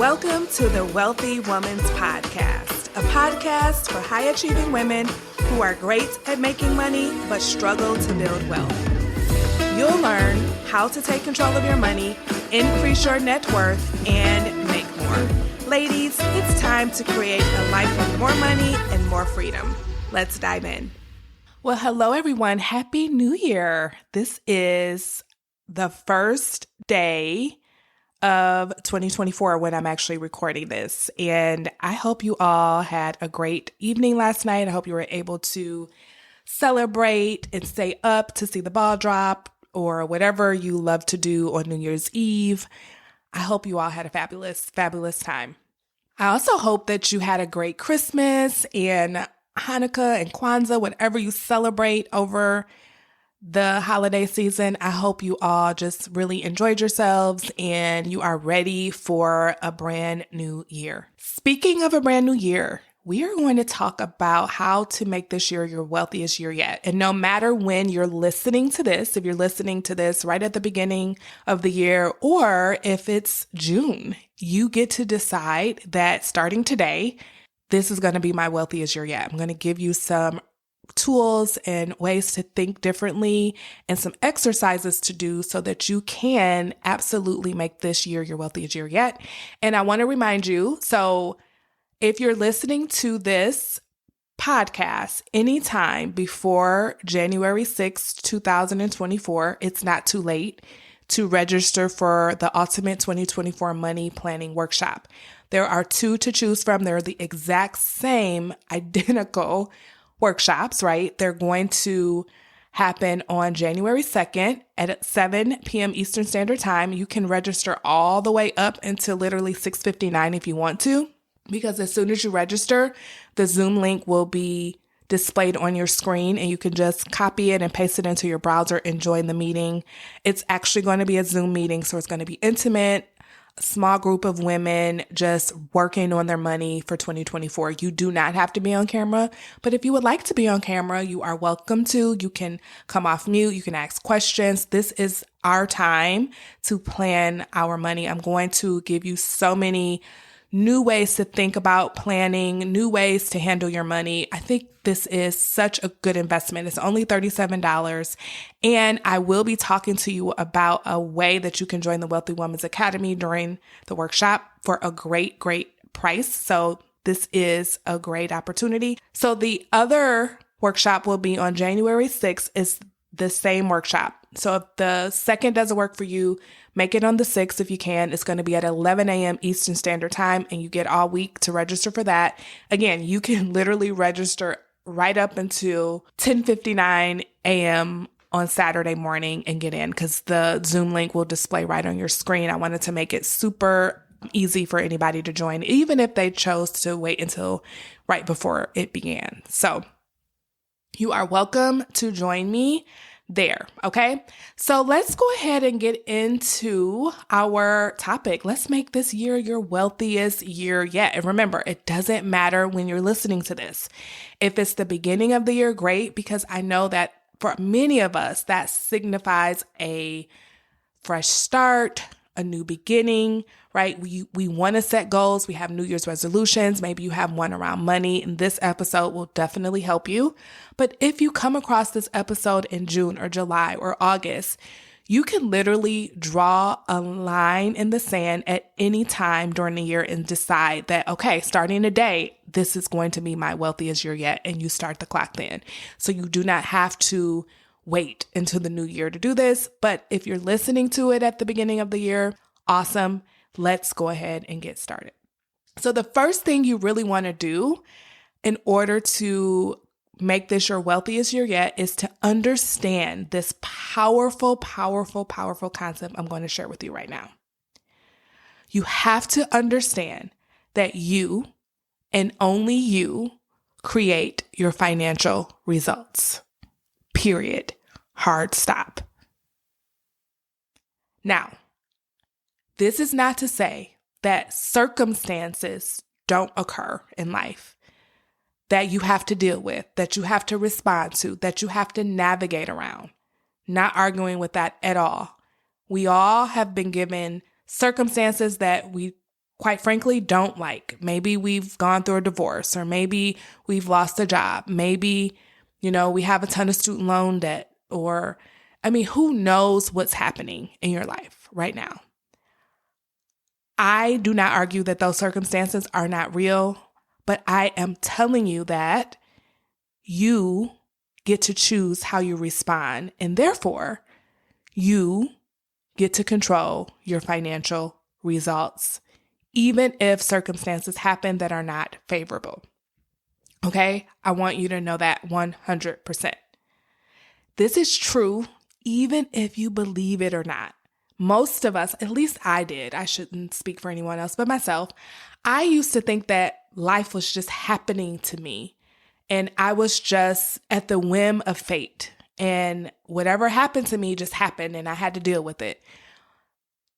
Welcome to the Wealthy Woman's Podcast, a podcast for high-achieving women who are great at making money but struggle to build wealth. You'll learn how to take control of your money, increase your net worth, and make more. Ladies, it's time to create a life with more money and more freedom. Let's dive in. Well, hello everyone. Happy New Year. This is the first day of 2024 when I'm actually recording this. And I hope you all had a great evening last night. I hope you were able to celebrate and stay up to see the ball drop or whatever you love to do on New Year's Eve. I hope you all had a fabulous, fabulous time. I also hope that you had a great Christmas and Hanukkah and Kwanzaa, whatever you celebrate over the holiday season. I hope you all just really enjoyed yourselves and you are ready for a brand new year. Speaking of a brand new year, we are going to talk about how to make this year your wealthiest year yet. And no matter when you're listening to this, if you're listening to this right at the beginning of the year, or if it's June, you get to decide that starting today, this is going to be my wealthiest year yet. I'm going to give you some tools and ways to think differently and some exercises to do so that you can absolutely make this year your wealthiest year yet. And I want to remind you, so if you're listening to this podcast anytime before January 6th, 2024, it's not too late to register for the Ultimate 2024 Money Planning Workshop. There are two to choose from. They're the exact same, identical workshops, right? They're going to happen on January 2nd at 7 p.m. Eastern Standard Time. You can register all the way up until literally 6:59 if you want to, because as soon as you register, the Zoom link will be displayed on your screen and you can just copy it and paste it into your browser and join the meeting. It's actually going to be a Zoom meeting, so it's going to be intimate. A small group of women just working on their money for 2024. You do not have to be on camera, but if you would like to be on camera, you are welcome to. You can come off mute. You can ask questions. This is our time to plan our money. I'm going to give you so many new ways to think about planning, new ways to handle your money. I think this is such a good investment. It's only $37. And I will be talking to you about a way that you can join the Wealthy Woman's Academy during the workshop for a great, great price. So this is a great opportunity. So the other workshop will be on January 6th. Is the same workshop. So if the 2nd doesn't work for you, make it on the 6th if you can. It's going to be at 11 a.m. Eastern Standard Time, and you get all week to register for that. Again, you can literally register right up until 10:59 a.m. on Saturday morning and get in, because the Zoom link will display right on your screen. I wanted to make it super easy for anybody to join, even if they chose to wait until right before it began. So you are welcome to join me there. Okay. So let's go ahead and get into our topic. Let's make this year your wealthiest year yet. And remember, it doesn't matter when you're listening to this. If it's the beginning of the year, great, because I know that for many of us, that signifies a fresh start, a new beginning, right? We want to set goals. We have New Year's resolutions. Maybe you have one around money, and this episode will definitely help you. But if you come across this episode in June or July or August, you can literally draw a line in the sand at any time during the year and decide that, okay, starting today, this is going to be my wealthiest year yet. And you start the clock then. So you do not have to wait until the new year to do this. But if you're listening to it at the beginning of the year, awesome. Let's go ahead and get started. So the first thing you really want to do in order to make this your wealthiest year yet is to understand this powerful, powerful, powerful concept I'm going to share with you right now. You have to understand that you and only you create your financial results. Period. Hard stop. Now, this is not to say that circumstances don't occur in life that you have to deal with, that you have to respond to, that you have to navigate around. Not arguing with that at all. We all have been given circumstances that we quite frankly, don't like. Maybe we've gone through a divorce, or maybe we've lost a job. Maybe, we have a ton of student loan debt, or, who knows what's happening in your life right now. I do not argue that those circumstances are not real, but I am telling you that you get to choose how you respond, and therefore you get to control your financial results, even if circumstances happen that are not favorable. Okay? I want you to know that 100%. This is true even if you believe it or not. Most of us, at least I did, I shouldn't speak for anyone else but myself, I used to think that life was just happening to me, and I was just at the whim of fate, and whatever happened to me just happened, and I had to deal with it.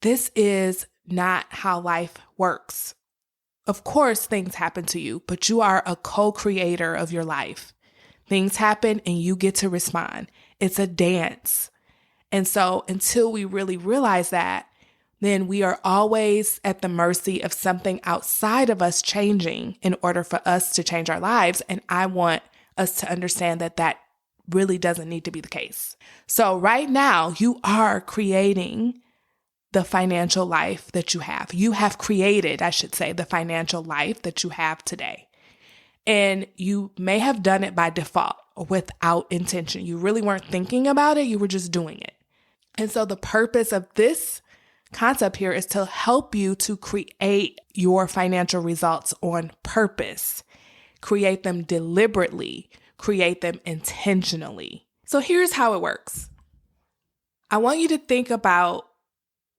This is not how life works. Of course, things happen to you, but you are a co-creator of your life. Things happen and you get to respond. It's a dance. And so until we really realize that, then we are always at the mercy of something outside of us changing in order for us to change our lives. And I want us to understand that that really doesn't need to be the case. So right now, you are creating the financial life that you have. You have created, I should say, the financial life that you have today. And you may have done it by default or without intention. You really weren't thinking about it. You were just doing it. And so the purpose of this concept here is to help you to create your financial results on purpose, create them deliberately, create them intentionally. So here's how it works. I want you to think about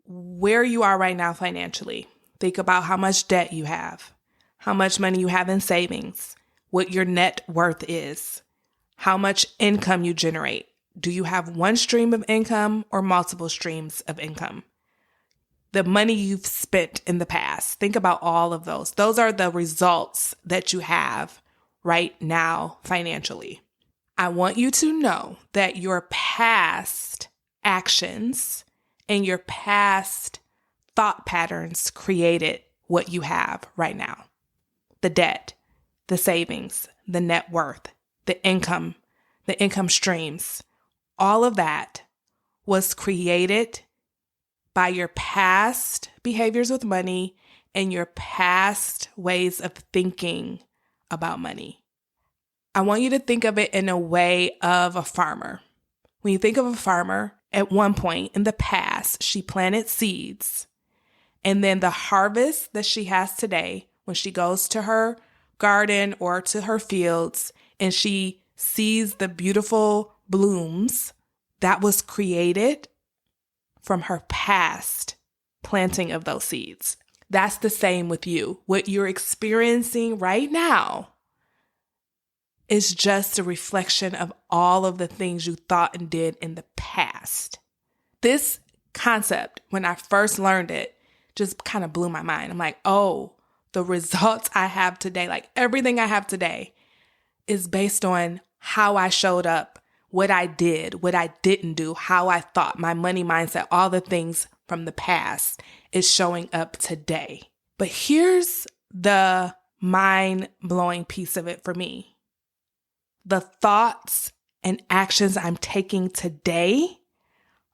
where you are right now financially. Think about how much debt you have, how much money you have in savings, what your net worth is, how much income you generate. Do you have one stream of income or multiple streams of income? The money you've spent in the past. Think about all of those. Those are the results that you have right now financially. I want you to know that your past actions and your past thought patterns created what you have right now. The debt, the savings, the net worth, the income streams, all of that was created by your past behaviors with money and your past ways of thinking about money. I want you to think of it in a way of a farmer. When you think of a farmer, at one point in the past, she planted seeds, and then the harvest that she has today, when she goes to her garden or to her fields and she sees the beautiful blooms, that was created from her past planting of those seeds. That's the same with you. What you're experiencing right now is just a reflection of all of the things you thought and did in the past. This concept, when I first learned it, just kind of blew my mind. I'm like, oh, the results I have today, like everything I have today, is based on how I showed up, what I did, what I didn't do, how I thought, my money mindset, all the things from the past is showing up today. But here's the mind-blowing piece of it for me. The thoughts and actions I'm taking today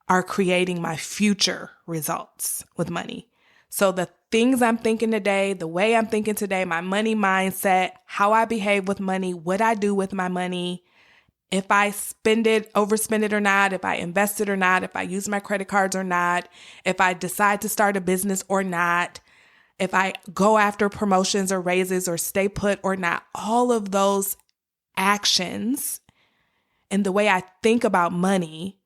are creating my future results with money. So the things I'm thinking today, the way I'm thinking today, my money mindset, how I behave with money, what I do with my money, if I spend it, overspend it or not, if I invest it or not, if I use my credit cards or not, if I decide to start a business or not, if I go after promotions or raises or stay put or not, all of those actions and the way I think about money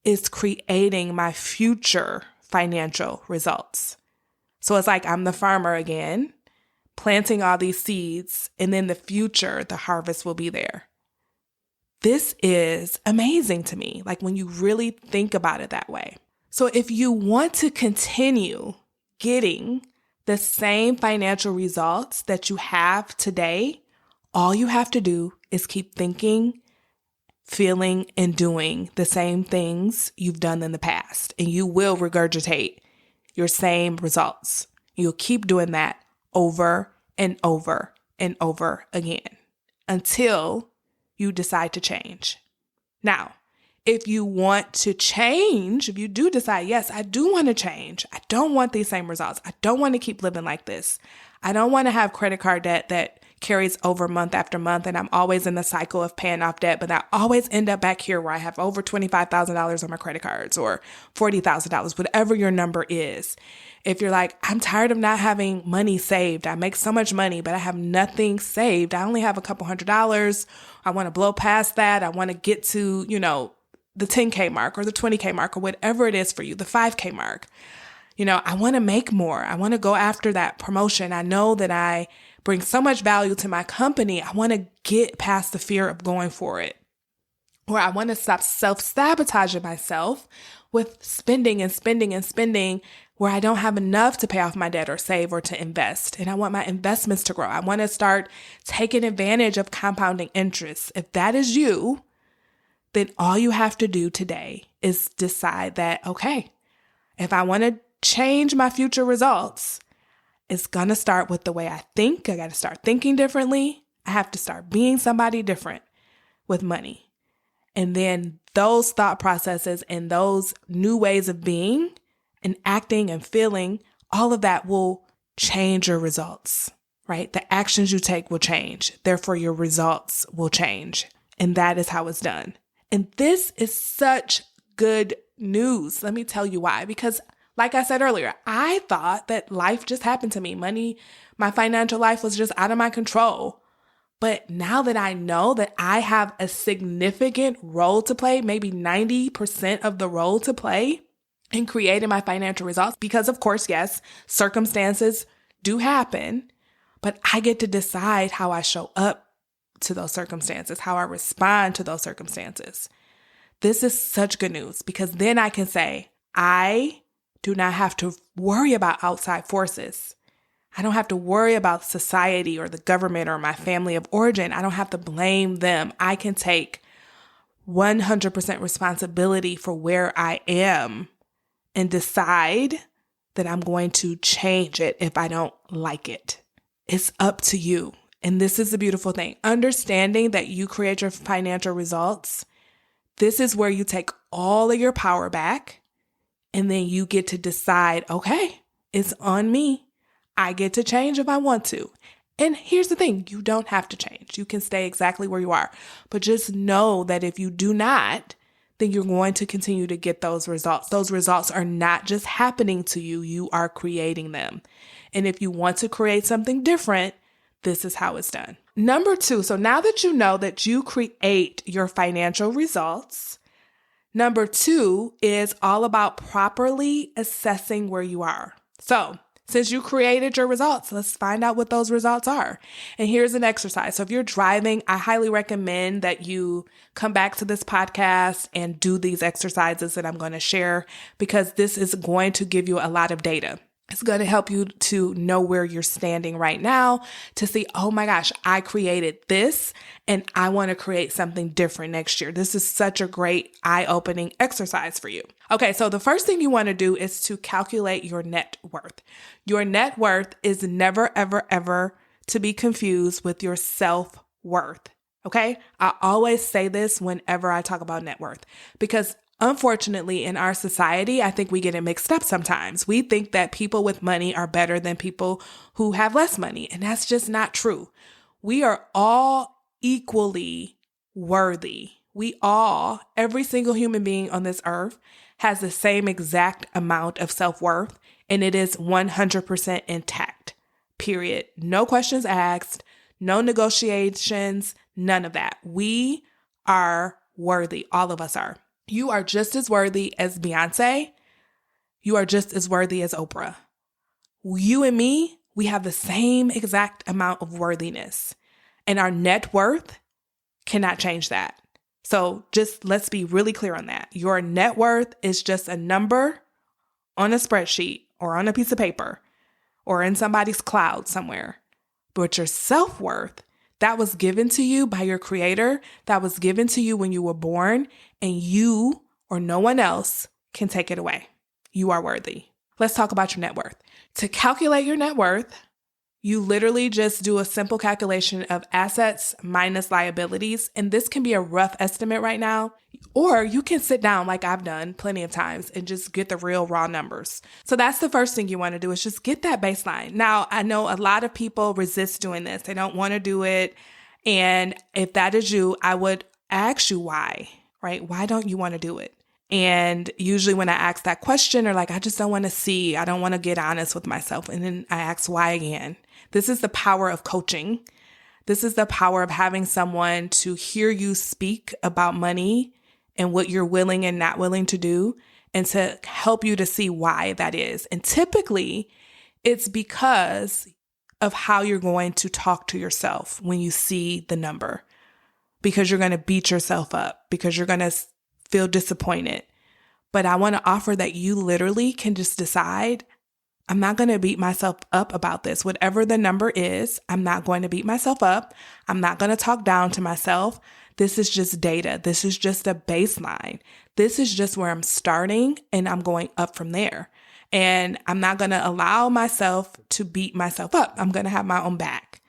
is creating my future financial results. So it's like I'm the farmer again, planting all these seeds, and then the future, the harvest will be there. This is amazing to me, like when you really think about it that way. So if you want to continue getting the same financial results that you have today, all you have to do is keep thinking, feeling, and doing the same things you've done in the past, and you will regurgitate your same results. You'll keep doing that over and over and over again until you decide to change. Now, if you want to change, if you do decide, yes, I do want to change. I don't want these same results. I don't want to keep living like this. I don't want to have credit card debt that carries over month after month, and I'm always in the cycle of paying off debt, but I always end up back here where I have over $25,000 on my credit cards or $40,000, whatever your number is. If you're like, I'm tired of not having money saved. I make so much money, but I have nothing saved. I only have a couple $100s. I want to blow past that. I want to get to, the 10K mark or the 20K mark or whatever it is for you, the 5K mark. I want to make more. I want to go after that promotion. I know that I bring so much value to my company. I want to get past the fear of going for it. Or I want to stop self-sabotaging myself with spending and spending and spending where I don't have enough to pay off my debt or save or to invest. And I want my investments to grow. I want to start taking advantage of compounding interest. If that is you, then all you have to do today is decide that, okay, if I want to change my future results, it's going to start with the way I think. I got to start thinking differently. I have to start being somebody different with money. And then those thought processes and those new ways of being and acting and feeling, all of that will change your results, right? The actions you take will change. Therefore, your results will change. And that is how it's done. And this is such good news. Let me tell you why. Because like I said earlier, I thought that life just happened to me. Money, my financial life was just out of my control. But now that I know that I have a significant role to play, maybe 90% of the role to play in creating my financial results, because of course, yes, circumstances do happen, but I get to decide how I show up to those circumstances, how I respond to those circumstances. This is such good news because then I can say, I do not have to worry about outside forces. I don't have to worry about society or the government or my family of origin. I don't have to blame them. I can take 100% responsibility for where I am and decide that I'm going to change it if I don't like it. It's up to you. And this is the beautiful thing. Understanding that you create your financial results, this is where you take all of your power back and then you get to decide, okay, it's on me. I get to change if I want to. And here's the thing, you don't have to change. You can stay exactly where you are. But just know that if you do not, then you're going to continue to get those results. Those results are not just happening to you, you are creating them. And if you want to create something different, this is how it's done. Number 2, so now that you know that you create your financial results, number 2 is all about properly assessing where you are. So since you created your results, let's find out what those results are. And here's an exercise. So if you're driving, I highly recommend that you come back to this podcast and do these exercises that I'm going to share because this is going to give you a lot of data. It's going to help you to know where you're standing right now, to see, oh my gosh, I created this and I want to create something different next year. This is such a great eye-opening exercise for you. Okay, so the first thing you want to do is to calculate your net worth. Your net worth is never, ever, ever to be confused with your self-worth. Okay, I always say this whenever I talk about net worth because unfortunately, in our society, I think we get it mixed up sometimes. We think that people with money are better than people who have less money, and that's just not true. We are all equally worthy. Every single human being on this earth has the same exact amount of self-worth, and it is 100% intact, period. No questions asked, no negotiations, none of that. We are worthy. All of us are. You are just as worthy as Beyonce. You are just as worthy as Oprah. You and me, we have the same exact amount of worthiness. And our net worth cannot change that. So just let's be really clear on that. Your net worth is just a number on a spreadsheet or on a piece of paper or in somebody's cloud somewhere. But your self-worth, that was given to you by your creator, that was given to you when you were born, and you or no one else can take it away. You are worthy. Let's talk about your net worth. To calculate your net worth, you literally just do a simple calculation of assets minus liabilities. And this can be a rough estimate right now. Or you can sit down like I've done plenty of times and just get the real raw numbers. So that's the first thing you want to do is just get that baseline. Now, I know a lot of people resist doing this. They don't want to do it. And if that is you, I would ask you why, right? Why don't you want to do it? And usually when I ask that question, or like, I just don't want to see, I don't want to get honest with myself. And then I ask why again. This is the power of coaching. This is the power of having someone to hear you speak about money and what you're willing and not willing to do, and to help you to see why that is. And typically it's because of how you're going to talk to yourself when you see the number, because you're going to beat yourself up, because you're going to feel disappointed. But I want to offer that you literally can just decide, I'm not going to beat myself up about this. Whatever the number is, I'm not going to beat myself up. I'm not going to talk down to myself. This is just data. This is just a baseline. This is just where I'm starting, and I'm going up from there. And I'm not going to allow myself to beat myself up. I'm going to have my own back.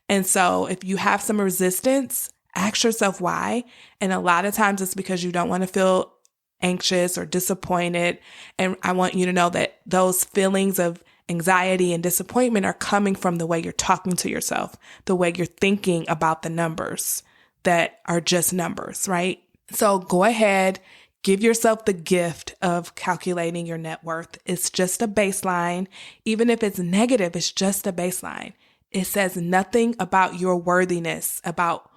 And so if you have some resistance, ask yourself why. And a lot of times it's because you don't want to feel anxious or disappointed. And I want you to know that those feelings of anxiety and disappointment are coming from the way you're talking to yourself, the way you're thinking about the numbers that are just numbers, right? So go ahead, give yourself the gift of calculating your net worth. It's just a baseline. Even if it's negative, it's just a baseline. It says nothing about your worthiness, about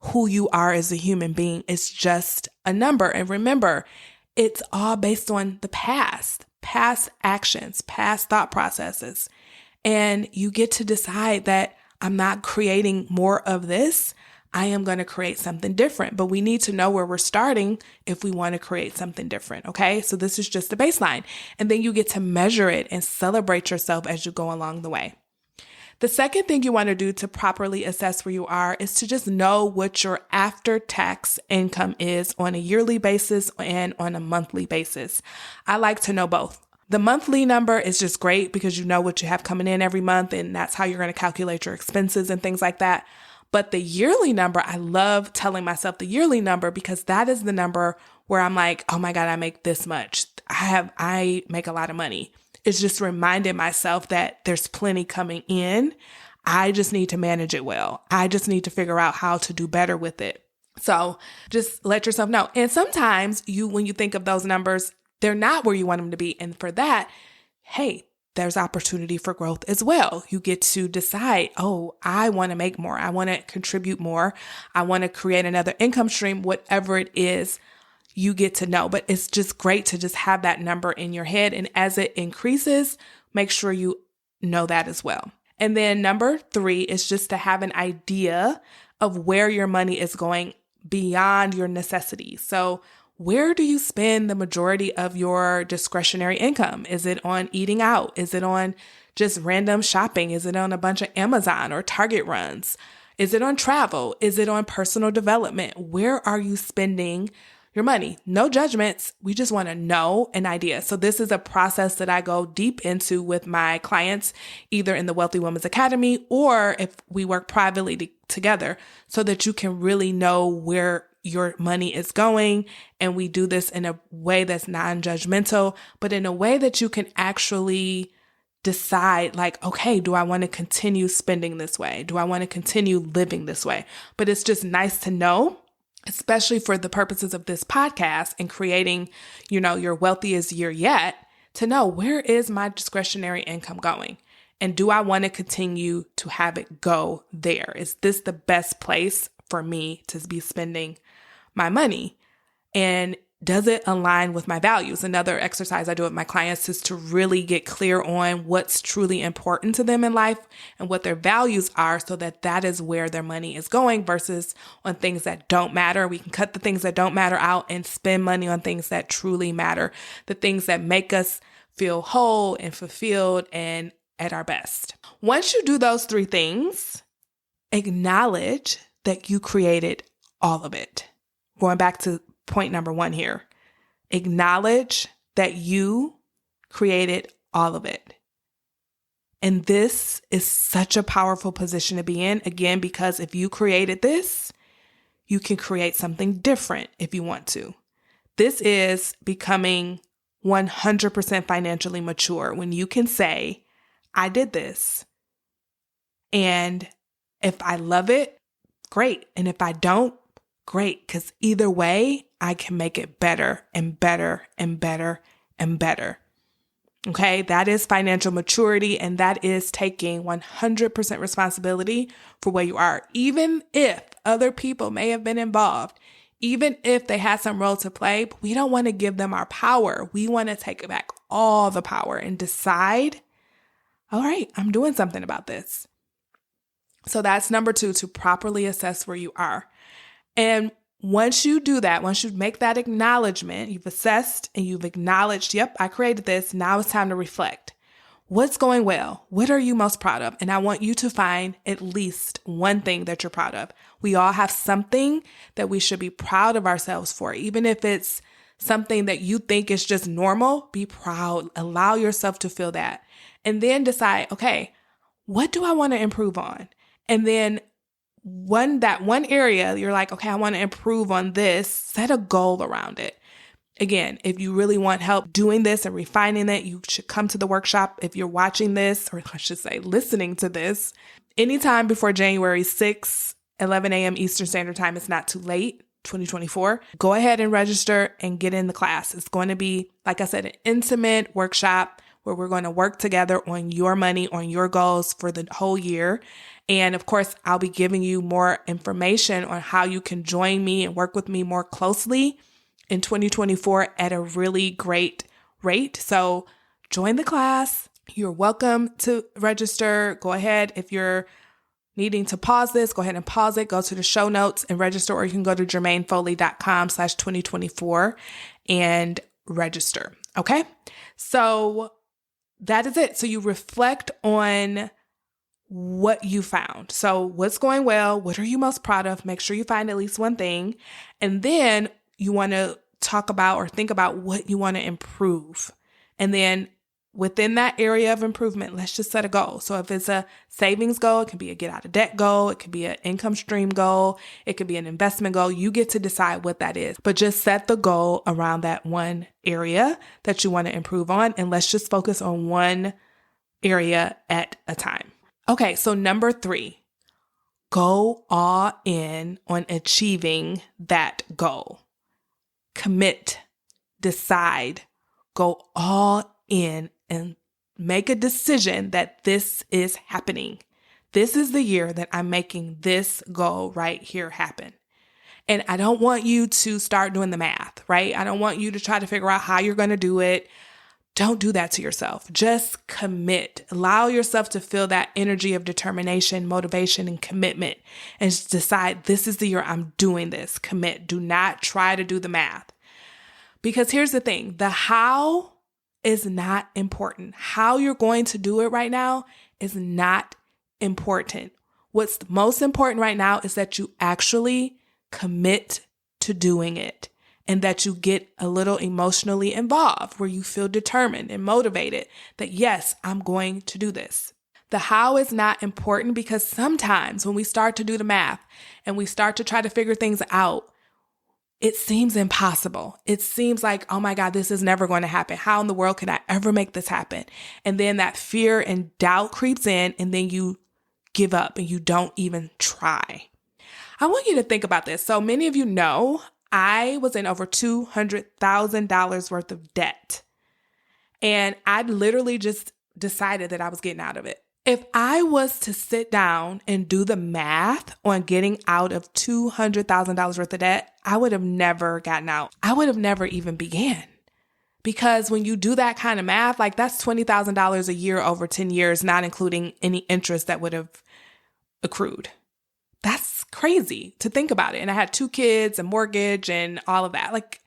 who you are as a human being. It's just a number. And remember, it's all based on the past actions, past thought processes. And you get to decide that I'm not creating more of this. I am going to create something different. But we need to know where we're starting if we want to create something different. Okay. So this is just a baseline. And then you get to measure it and celebrate yourself as you go along the way. The second thing you want to do to properly assess where you are is to just know what your after-tax income is on a yearly basis and on a monthly basis. I like to know both. The monthly number is just great because you know what you have coming in every month, and that's how you're going to calculate your expenses and things like that. But the yearly number, I love telling myself the yearly number because that is the number where I'm like, oh my God, I make this much. I make a lot of money. It's just reminding myself that there's plenty coming in. I just need to manage it well. I just need to figure out how to do better with it. So just let yourself know. And sometimes when you think of those numbers, they're not where you want them to be. And for that, hey, there's opportunity for growth as well. You get to decide, oh, I want to make more. I want to contribute more. I want to create another income stream, whatever it is. You get to know, but it's just great to just have that number in your head. And as it increases, make sure you know that as well. And then number 3 is just to have an idea of where your money is going beyond your necessities. So where do you spend the majority of your discretionary income? Is it on eating out? Is it on just random shopping? Is it on a bunch of Amazon or Target runs? Is it on travel? Is it on personal development? Where are you spending your money? No judgments. We just want to know an idea. So this is a process that I go deep into with my clients, either in the Wealthy Women's Academy or if we work privately together, so that you can really know where your money is going. And we do this in a way that's non-judgmental, but in a way that you can actually decide like, okay, do I want to continue spending this way? Do I want to continue living this way? But it's just nice to know, especially for the purposes of this podcast and creating, your wealthiest year yet, to know where is my discretionary income going? And do I want to continue to have it go there? Is this the best place for me to be spending my money? And does it align with my values? Another exercise I do with my clients is to really get clear on what's truly important to them in life and what their values are, so that that is where their money is going versus on things that don't matter. We can cut the things that don't matter out and spend money on things that truly matter, the things that make us feel whole and fulfilled and at our best. Once you do those 3 things, acknowledge that you created all of it. Going back to point number 1 here. Acknowledge that you created all of it. And this is such a powerful position to be in, again, because if you created this, you can create something different if you want to. This is becoming 100% financially mature when you can say, I did this. And if I love it, great. And if I don't, great. Because either way, I can make it better and better and better and better. Okay, that is financial maturity, and that is taking 100% responsibility for where you are. Even if other people may have been involved, even if they had some role to play, but we don't want to give them our power. We want to take back all the power and decide, all right, I'm doing something about this. So that's number 2, to properly assess where you are. And once you do that, once you make that acknowledgement, you've assessed and you've acknowledged, yep, I created this. Now it's time to reflect. What's going well? What are you most proud of? And I want you to find at least one thing that you're proud of. We all have something that we should be proud of ourselves for. Even if it's something that you think is just normal, be proud. Allow yourself to feel that. And then decide, okay, what do I want to improve on? And then that one area, you're like, okay, I want to improve on this, set a goal around it. Again, if you really want help doing this and refining it, you should come to the workshop. If you're watching this, or I should say listening to this, anytime before January 6th, 11 a.m. Eastern Standard Time, it's not too late, 2024, go ahead and register and get in the class. It's going to be, like I said, an intimate workshop where we're going to work together on your money, on your goals for the whole year. And of course, I'll be giving you more information on how you can join me and work with me more closely in 2024 at a really great rate. So join the class. You're welcome to register. Go ahead. If you're needing to pause this, go ahead and pause it. Go to the show notes and register, or you can go to jermainefoley.com/2024 and register. Okay. So that is it. So you reflect on what you found. So what's going well? What are you most proud of? Make sure you find at least one thing. And then you want to talk about or think about what you want to improve. And then within that area of improvement, let's just set a goal. So if it's a savings goal, it can be a get out of debt goal. It could be an income stream goal. It could be an investment goal. You get to decide what that is, but just set the goal around that one area that you want to improve on. And let's just focus on one area at a time. Okay, so number 3, go all in on achieving that goal. Commit, decide, go all in and make a decision that this is happening. This is the year that I'm making this goal right here happen. And I don't want you to start doing the math, right? I don't want you to try to figure out how you're going to do it. Don't do that to yourself. Just commit. Allow yourself to feel that energy of determination, motivation, and commitment, and just decide this is the year I'm doing this. Commit. Do not try to do the math. Because here's the thing, the how is not important. How you're going to do it right now is not important. What's most important right now is that you actually commit to doing it. And that you get a little emotionally involved, where you feel determined and motivated that, yes, I'm going to do this. The how is not important because sometimes when we start to do the math and we start to try to figure things out, it seems impossible. It seems like, oh my God, this is never going to happen. How in the world can I ever make this happen? And then that fear and doubt creeps in, and then you give up and you don't even try. I want you to think about this. So many of you know I was in over $200,000 worth of debt, and I literally just decided that I was getting out of it. If I was to sit down and do the math on getting out of $200,000 worth of debt, I would have never gotten out. I would have never even began. Because when you do that kind of math, like that's $20,000 a year over 10 years, not including any interest that would have accrued. That's crazy to think about it. And I had 2 kids, a mortgage, and all of that. Like,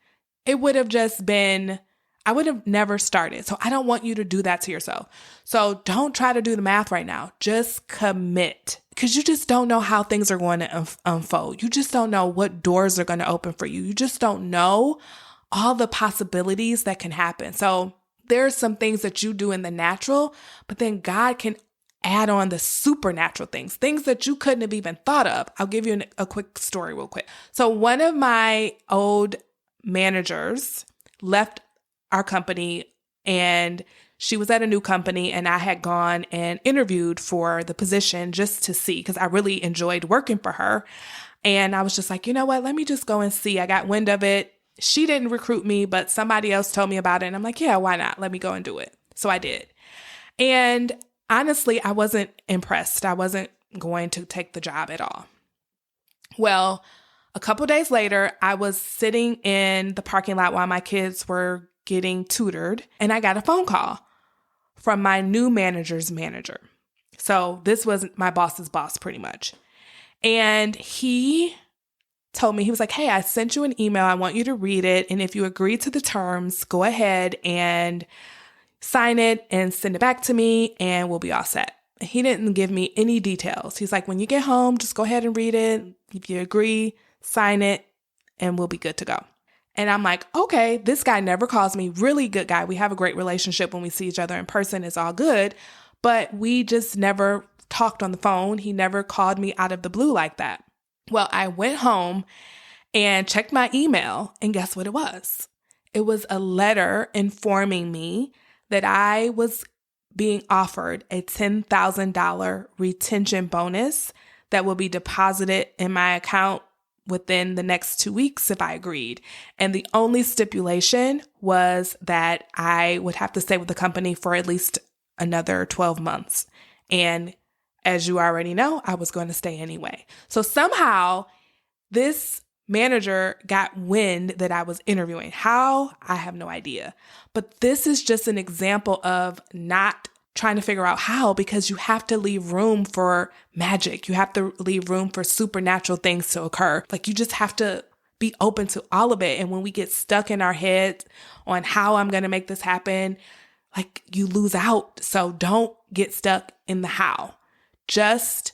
it would have just been, I would have never started. So I don't want you to do that to yourself. So don't try to do the math right now. Just commit, because you just don't know how things are going to unfold. You just don't know what doors are going to open for you. You just don't know all the possibilities that can happen. So There are some things that you do in the natural, but then God can add on the supernatural things that you couldn't have even thought of. I'll give you a quick story real quick. So one of my old managers left our company, and she was at a new company, and I had gone and interviewed for the position just to see, because I really enjoyed working for her. And I was just like, you know what, let me just go and see. I got wind of it. She didn't recruit me, but somebody else told me about it. And I'm like, yeah, why not? Let me go and do it. So I did. And honestly, I wasn't impressed. I wasn't going to take the job at all. Well, a couple days later, I was sitting in the parking lot while my kids were getting tutored, and I got a phone call from my new manager's manager. So this was my boss's boss pretty much. And he told me, he was like, hey, I sent you an email. I want you to read it. And if you agree to the terms, go ahead and sign it and send it back to me, and we'll be all set. He didn't give me any details. He's like, when you get home, just go ahead and read it. If you agree, sign it, and we'll be good to go. And I'm like, okay, this guy never calls me. Really good guy. We have a great relationship when we see each other in person. It's all good. But we just never talked on the phone. He never called me out of the blue like that. Well, I went home and checked my email, and guess what it was? It was a letter informing me that I was being offered a $10,000 retention bonus that will be deposited in my account within the next 2 weeks if I agreed. And the only stipulation was that I would have to stay with the company for at least another 12 months. And as you already know, I was going to stay anyway. So somehow this manager got wind that I was interviewing. How? I have no idea. But this is just an example of not trying to figure out how, because you have to leave room for magic. You have to leave room for supernatural things to occur. Like, you just have to be open to all of it. And when we get stuck in our heads on how I'm going to make this happen, like, you lose out. So don't get stuck in the how. Just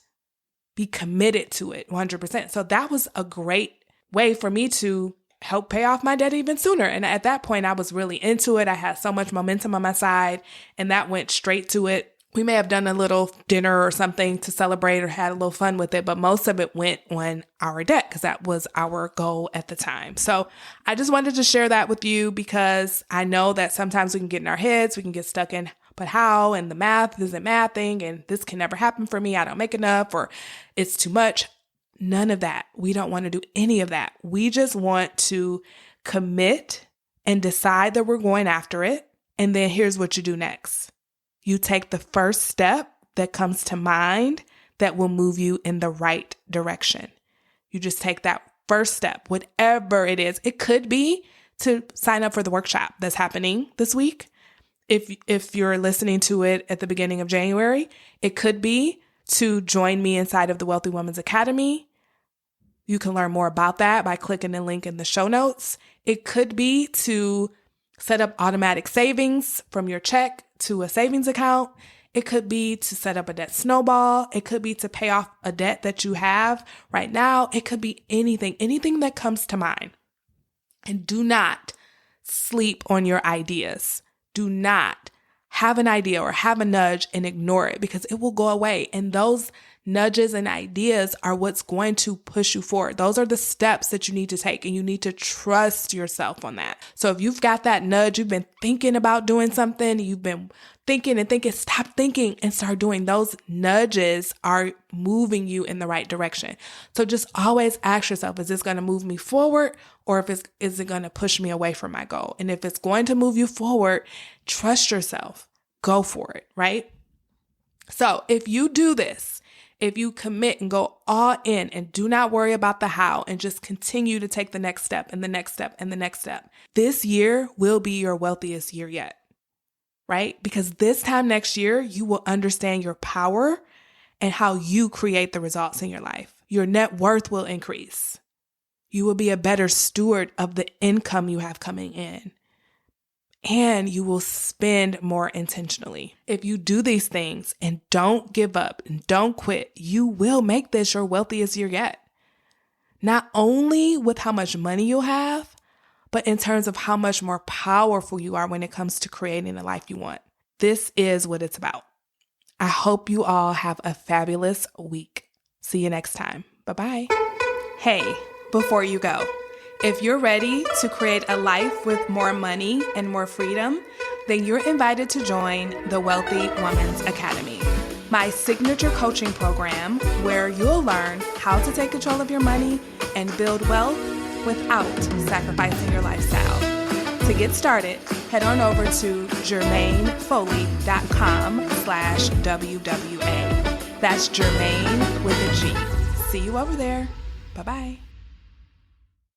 be committed to it 100%. So that was a great way for me to help pay off my debt even sooner. And at that point, I was really into it. I had so much momentum on my side, and that went straight to it. We may have done a little dinner or something to celebrate or had a little fun with it, but most of it went on our debt because that was our goal at the time. So I just wanted to share that with you because I know that sometimes we can get in our heads, we can get stuck in, but how, and the math isn't mathing, and this can never happen for me. I don't make enough, or it's too much. None of that. We don't want to do any of that. We just want to commit and decide that we're going after it. And then here's what you do next. You take the first step that comes to mind that will move you in the right direction. You just take that first step, whatever it is. It could be to sign up for the workshop that's happening this week. If you're listening to it at the beginning of January, it could be to join me inside of the Wealthy Woman's Academy. You can learn more about that by clicking the link in the show notes. It could be to set up automatic savings from your check to a savings account. It could be to set up a debt snowball. It could be to pay off a debt that you have right now. It could be anything that comes to mind. And do not sleep on your ideas. Do not have an idea or have a nudge and ignore it, because it will go away. And those nudges and ideas are what's going to push you forward. Those are the steps that you need to take, and you need to trust yourself on that. So if you've got that nudge, you've been thinking about doing something, you've been thinking, stop thinking and start doing. Those nudges are moving you in the right direction. So just always ask yourself, is this going to move me forward, or is it going to push me away from my goal? And if it's going to move you forward, trust yourself. Go for it, right? So if you do this, if you commit and go all in and do not worry about the how, and just continue to take the next step and the next step and the next step, this year will be your wealthiest year yet, right? Because this time next year, you will understand your power and how you create the results in your life. Your net worth will increase. You will be a better steward of the income you have coming in. And you will spend more intentionally. If you do these things and don't give up and don't quit, you will make this your wealthiest year yet. Not only with how much money you'll have, but in terms of how much more powerful you are when it comes to creating the life you want. This is what it's about. I hope you all have a fabulous week. See you next time. Bye-bye. Hey, before you go, if you're ready to create a life with more money and more freedom, then you're invited to join the Wealthy Woman's Academy, my signature coaching program where you'll learn how to take control of your money and build wealth without sacrificing your lifestyle. To get started, head on over to jermainefoley.com/WWA. That's Jermaine with a G. See you over there. Bye-bye.